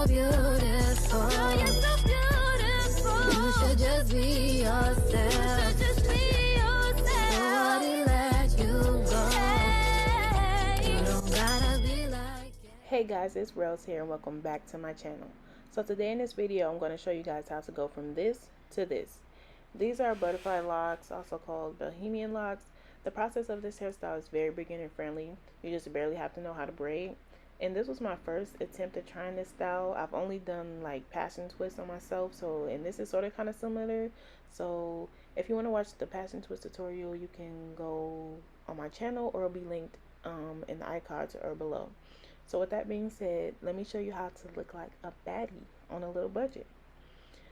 so beautiful. Girl, you're so beautiful. You should just be yourself. Nobody let you go. You don't gotta be like it. Hey guys, it's Rels here and welcome back to my channel. So today in this video I'm going to show you guys how to go from this to this. These are butterfly locks, also called bohemian locks. The process of this hairstyle is very beginner friendly. You just barely have to know how to braid. And this was my first attempt at trying this style. I've only done like passion twists on myself, and this is sort of kind of similar. So if you want to watch the passion twist tutorial, you can go on my channel, or it'll be linked in the iCards or below. So with that being said, let me show you how to look like a baddie on a little budget.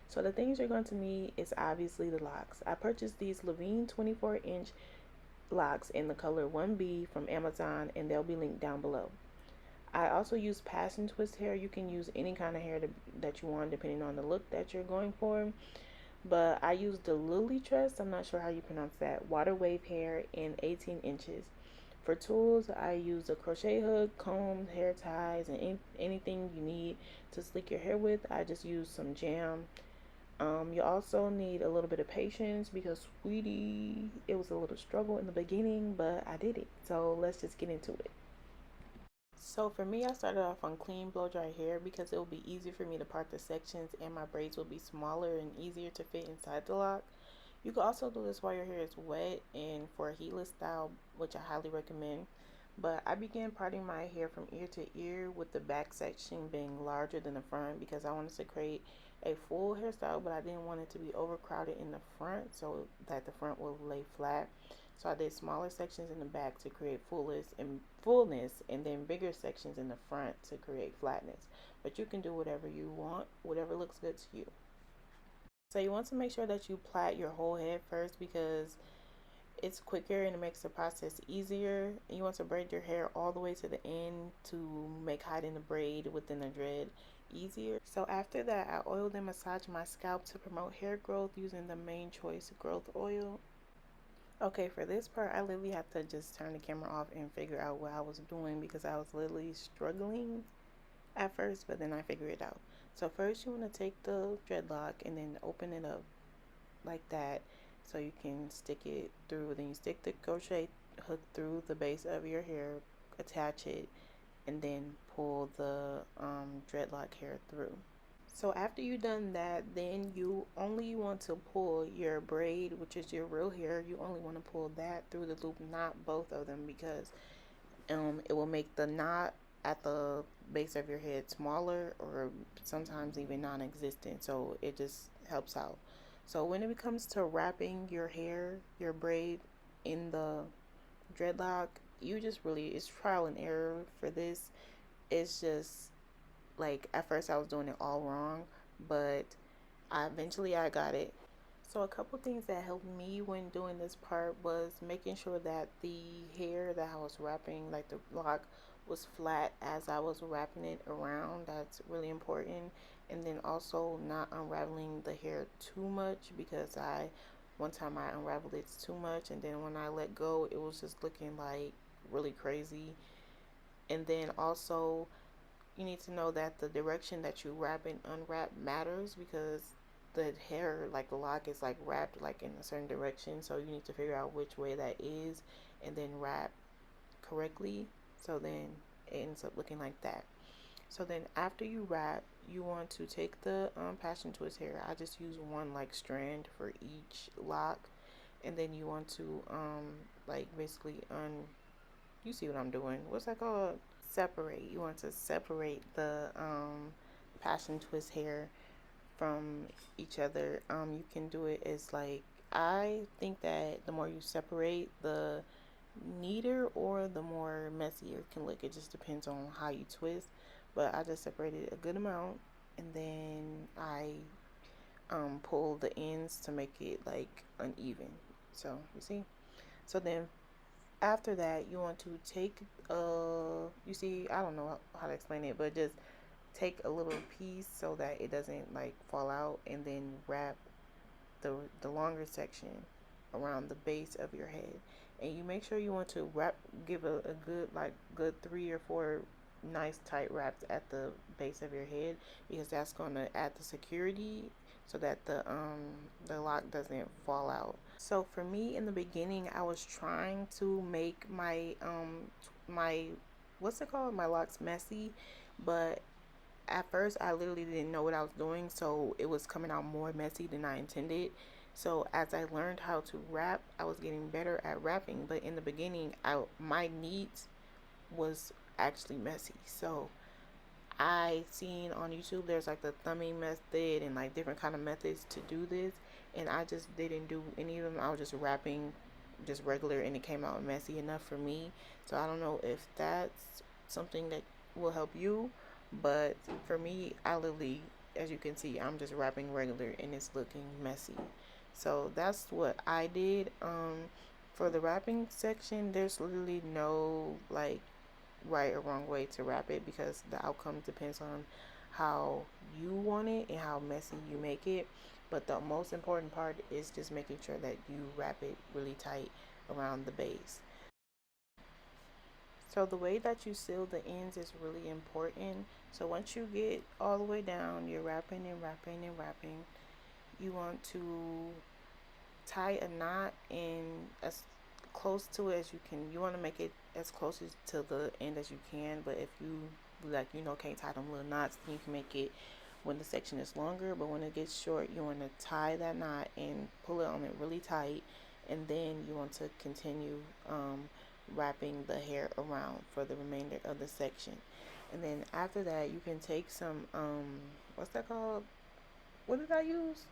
So the things you're going to need is obviously the locks. I purchased these Leeven 24-inch locks in the color 1B from Amazon, and they'll be linked down below. I also use passion twist hair. You can use any kind of hair that you want depending on the look that you're going for. But I used the lily tress, I'm not sure how you pronounce that, water wave hair in 18 inches. For tools, I use a crochet hook, comb, hair ties, and anything you need to slick your hair with. I just use some jam. You also need a little bit of patience because, sweetie, it was a little struggle in the beginning, but I did it. So let's just get into it. So for me, I started off on clean blow dry hair because it will be easier for me to part the sections, and my braids will be smaller and easier to fit inside the lock. You can also do this while your hair is wet and for a heatless style, which I highly recommend. But I began parting my hair from ear to ear, with the back section being larger than the front because I wanted to create a full hairstyle, but I didn't want it to be overcrowded in the front so that the front will lay flat. So I did smaller sections in the back to create fullness, and then bigger sections in the front to create flatness. But you can do whatever you want, whatever looks good to you. So you want to make sure that you plait your whole head first because it's quicker and it makes the process easier. And you want to braid your hair all the way to the end to make hiding the braid within the dread easier. So after that, I oiled and massaged my scalp to promote hair growth using the Main Choice growth oil. Okay, for this part, I literally had to just turn the camera off and figure out what I was doing because I was literally struggling at first, but then I figured it out. So first you want to take the dreadlock and then open it up like that so you can stick it through. Then you stick the crochet hook through the base of your hair, attach it, and then pull the dreadlock hair through. So after you've done that, then you only want to pull your braid, which is your real hair. You only want to pull that through the loop, not both of them, because it will make the knot at the base of your head smaller or sometimes even non-existent. So it just helps out. So when it comes to wrapping your hair, your braid in the dreadlock, you just really, it's trial and error for this. It's just like at first I was doing it all wrong, but eventually I got it. So a couple things that helped me when doing this part was making sure that the hair that I was wrapping, like the lock, was flat as I was wrapping it around. That's really important. And then also not unraveling the hair too much because one time I unraveled it too much, and then when I let go it was just looking like really crazy. And then also you need to know that the direction that you wrap and unwrap matters because the hair, like the lock, is like wrapped like in a certain direction, so you need to figure out which way that is and then wrap correctly, so then it ends up looking like that. So then after you wrap, you want to take the passion twist hair. I just use one like strand for each lock, and then you want to like basically you see what I'm doing, what's that called, separate. You want to separate the passion twist hair from each other. You can do it as like, I think that the more you separate, the neater or the more messier it can look. It just depends on how you twist, but I just separated a good amount, and then I pull the ends to make it like uneven. So you see. So then after that you want to take you see, I don't know how to explain it, but just take a little piece so that it doesn't like fall out, and then wrap the longer section around the base of your head. And you make sure you want to give a good 3 or 4 nice tight wraps at the base of your head, because that's going to add the security so that the lock doesn't fall out. So for me, in the beginning, I was trying to make my my what's it called, my locks messy, but at first I literally didn't know what I was doing, so it was coming out more messy than I intended. So as I learned how to wrap, I was getting better at wrapping, but in the beginning my needs was actually messy. So I seen on YouTube there's like the thumbing method and like different kind of methods to do this, and I just didn't do any of them. I was just wrapping just regular, and it came out messy enough for me. So I don't know if that's something that will help you, but for me, I literally, as you can see, I'm just wrapping regular and it's looking messy. So that's what I did. For the wrapping section, there's literally no like right or wrong way to wrap it, because the outcome depends on how you want it and how messy you make it. But the most important part is just making sure that you wrap it really tight around the base. So the way that you seal the ends is really important. So once you get all the way down, you're wrapping and wrapping and wrapping, you want to tie a knot in as close to it as you can. You want to make it as close to the end as you can, but if you can't tie them little knots, then you can make it when the section is longer. But when it gets short, you want to tie that knot and pull it on it really tight, and then you want to continue wrapping the hair around for the remainder of the section. And then after that, you can take some what's that called, what did I use,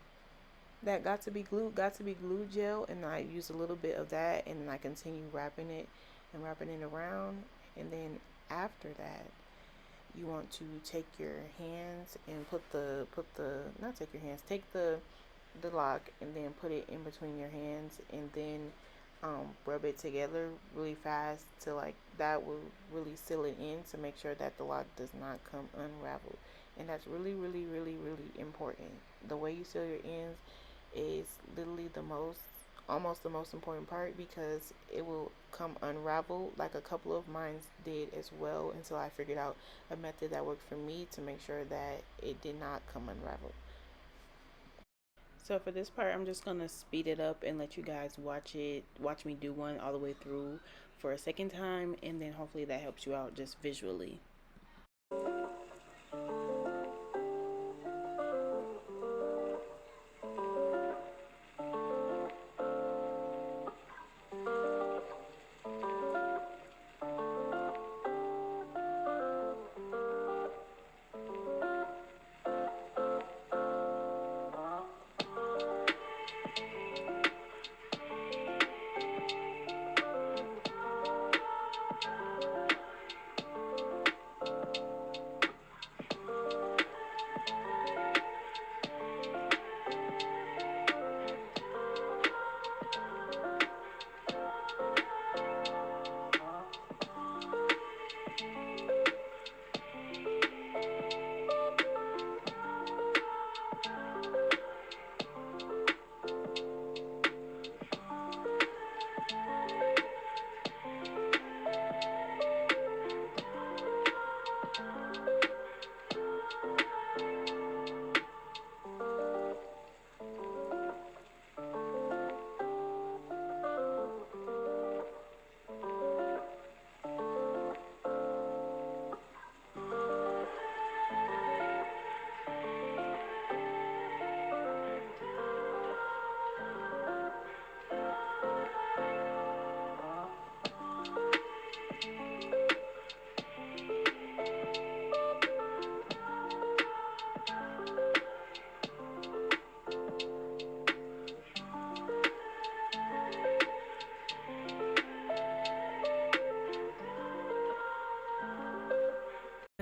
that got to be glue gel, and I use a little bit of that, and then I continue wrapping it and wrapping it around. And then after that, you want to take your hands and take the lock and then put it in between your hands, and then rub it together really fast to like that will really seal it in, to make sure that the lock does not come unraveled. And that's really important. The way you seal your ends is literally almost the most important part, because it will come unraveled. Like a couple of mine did as well, until I figured out a method that worked for me to make sure that it did not come unraveled. So for this part, I'm just gonna speed it up and let you guys watch me do one all the way through for a second time, and then hopefully that helps you out just visually.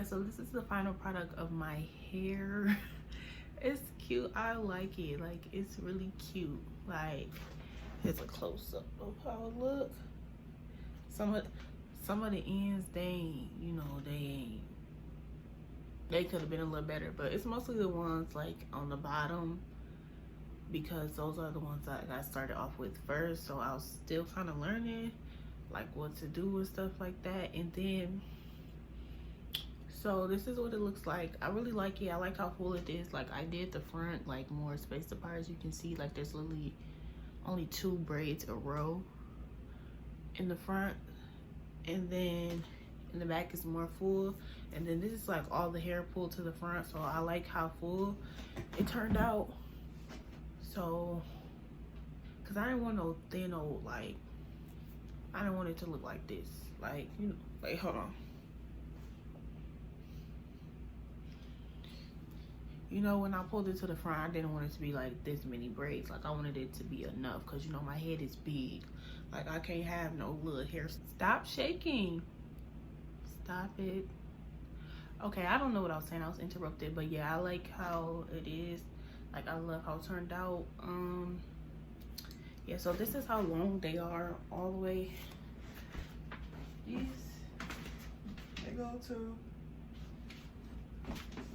So this is the final product of my hair. It's cute. I like it. Like, it's really cute. Like, here's a close-up of how it look. Some of the ends, they could have been a little better, but it's mostly the ones like on the bottom, because those are the ones that I started off with first. So I was still kind of learning like what to do and stuff like that. And then So this is what it looks like. I really like it. I like how full it is. Like I did the front like more spaced apart. As you can see, like there's literally only 2 braids a row in the front, and then in the back is more full, and then this is like all the hair pulled to the front. So I like how full it turned out. So because I didn't want no thin old, like I didn't want it to look like this, like, you know, like, hold on. You know, when I pulled it to the front, I didn't want it to be like this many braids. Like I wanted it to be enough, because you know my head is big. Like I can't have no little hair. Stop shaking. Stop it. Okay, I don't know what I was saying. I was interrupted, but yeah, I like how it is. Like I love how it turned out. Yeah, so this is how long they are all the way. These, they go to,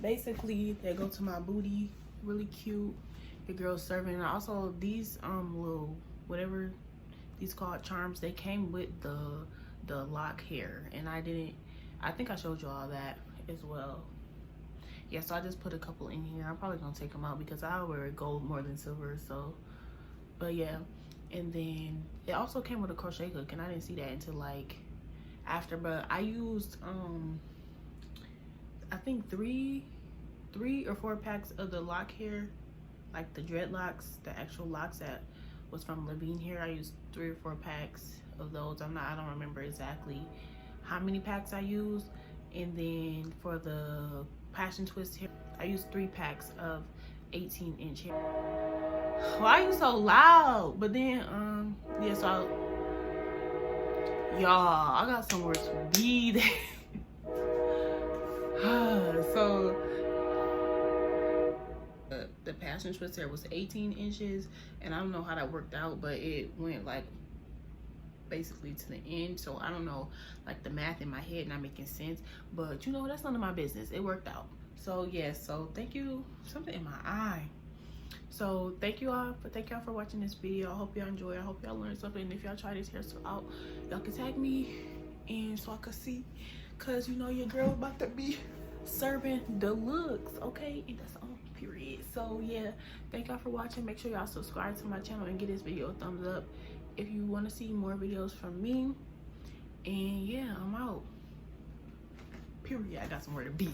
basically they go to my booty. Really cute. Your girl's serving. And also these little, whatever these called, charms, they came with the lock hair, and I think I showed you all that as well. Yeah, so I just put a couple in here. I'm probably gonna take them out because I wear gold more than silver. So, but yeah. And then it also came with a crochet hook, and I didn't see that until like after. But I used I think three or 4 packs of the lock hair, like the dreadlocks, the actual locks that was from Leeven hair. I used 3 or 4 packs of those. I don't remember exactly how many packs I used. And then for the passion twist hair, I used 3 packs of 18-inch hair. Why are you so loud? But then yeah, so y'all, I got somewhere to be there. So the passion twist hair was 18 inches, and I don't know how that worked out, but it went like basically to the end. So I don't know, like the math in my head not making sense, but you know, that's none of my business. It worked out. So yeah, so thank you. Something in my eye. So thank y'all for watching this video. I hope y'all enjoy. I hope y'all learned something. And if y'all try this hairstyle out, y'all can tag me, and so I can see, cause you know your girl about to be serving the looks, okay? And that's on period. So yeah, thank y'all for watching. Make sure y'all subscribe to my channel and give this video a thumbs up if you want to see more videos from me. And yeah, I'm out, period. I got somewhere to be.